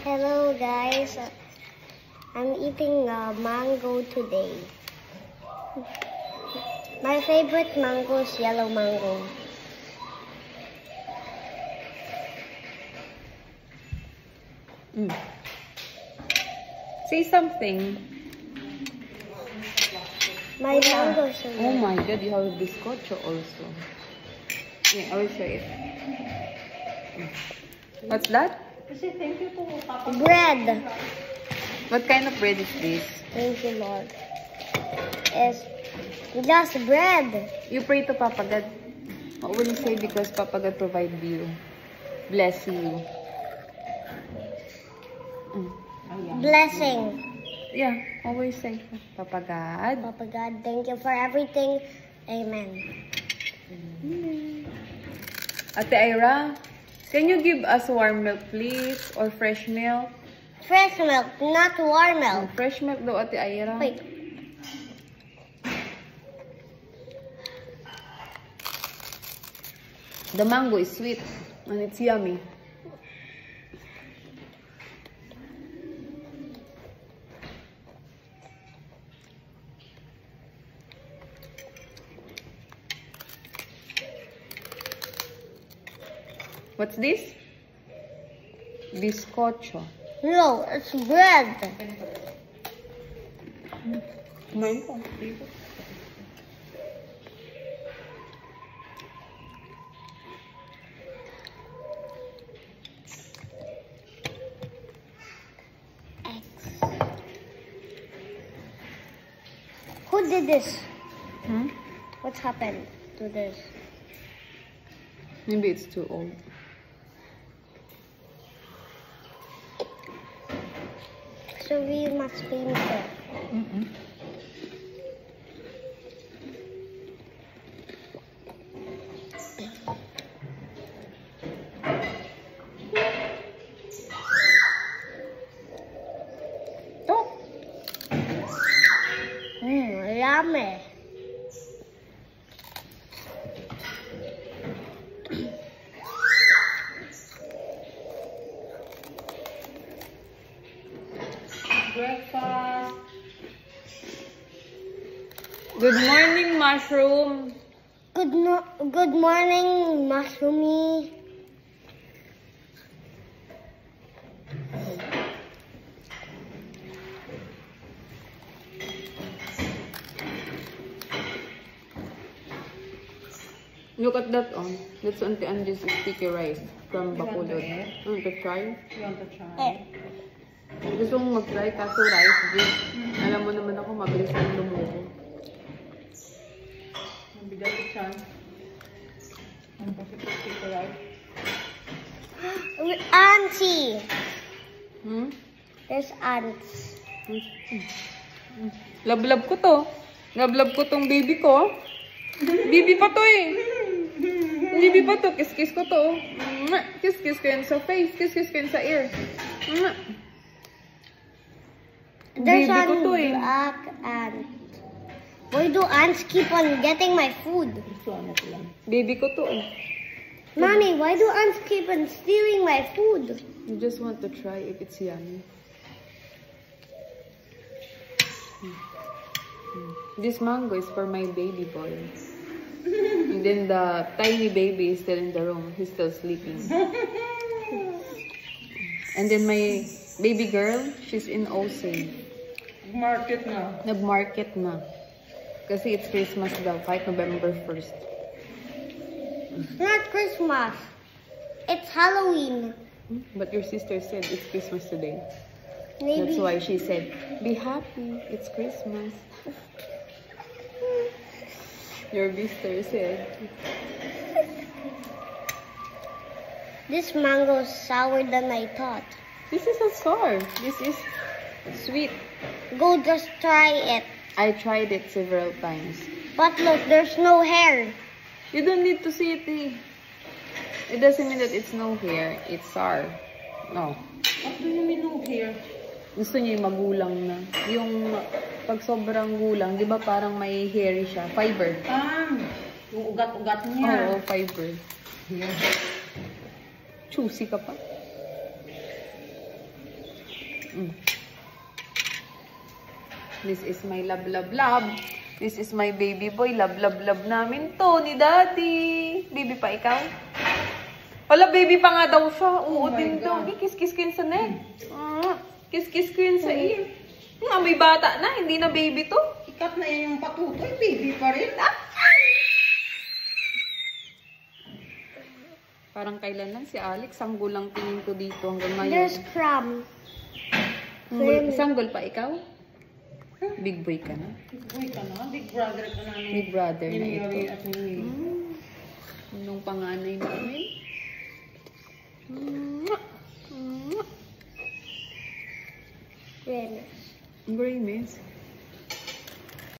Hello guys, I'm eating mango today. My favorite mango is yellow mango. Say something. My mango is Oh my god, you have bizcocho also. Yeah, I will show it. What's that? bread. What kind of bread is this? Thank you, Lord. It's just bread. You pray to Papa God. What will you say because Papa God provide you? Bless you. Blessing. Yeah, always say Papa God. Papa God, thank you for everything. Amen. Ate Ira, can you give us warm milk please? Or fresh milk? Fresh milk, not warm milk. Fresh milk daw, Ate Ira. Wait. The mango is sweet and it's yummy. What's this? Bizcocho. No, it's bread. Who did this? What happened to this? Maybe it's too old. So we must paint it. Yummy. Breakfast. Good morning, mushroom. Good morning, mushroomy. Look at that on. That's Auntie Angie's sticky rice from Bacolod. You want to try? You want to try? Gusto mong mag-try kaso rice din. Alam mo naman ako mabilis lang lumuko. Mabigat yung chance. Ang pasipit ko rice. Auntie. There's ants. Love-love ko to. Love-love ko tong baby ko. Baby pa to eh. Baby pa to. Kiss-kiss ko to. Kiss-kiss ko yan sa face. Kiss-kiss ko yan sa ear. There's Baby ko one to eh. black ant. Why do ants keep on getting my food? Baby ko to eh. Mommy, why do ants keep on stealing my food? You just want to try if it's yummy. This mango is for my baby boy. And then the tiny baby is still in the room. He's still sleeping. And then my baby girl, she's in Osay. Market na. Nag-market na. Kasi it's Christmas daw, kahit November 1st. Not Christmas. It's Halloween. But your sister said it's Christmas today. Maybe. That's why she said, be happy, it's Christmas. Your sister said. This mango is sour than I thought. This is a sour. This is sweet. Go just try it. I tried it several times. But look, there's no hair. You don't need to see it eh. It doesn't mean that it's no hair. It's sour. No. What do you mean no hair? Gusto niya yung magulang na. Yung pag sobrang gulang, di ba parang may hairy siya? Fiber. Yung ugat-ugat niya. Oo, fiber. Yeah. Choosy ka pa. This is my love, love, love. This is my baby boy. Love, love, love namin to ni Daddy. Baby pa ikaw? Wala, baby pa nga daw siya. Oo, din daw. Kiss-kiss ko yun sa neck. Kiss-kiss ko yun sa ear. May bata na. Hindi na baby to. Ikat na yan yung patutoy. Baby pa rin. Parang kailan lang si Alex. Sanggol lang tingin ko dito hanggang ngayon. There's crumbs. Sanggol pa ikaw? Big boy ka na. Big boy ka na. Big brother ka na. Big brother na ito. Niniyari at niniyari. Anong panganay namin? Grimace. Grimace.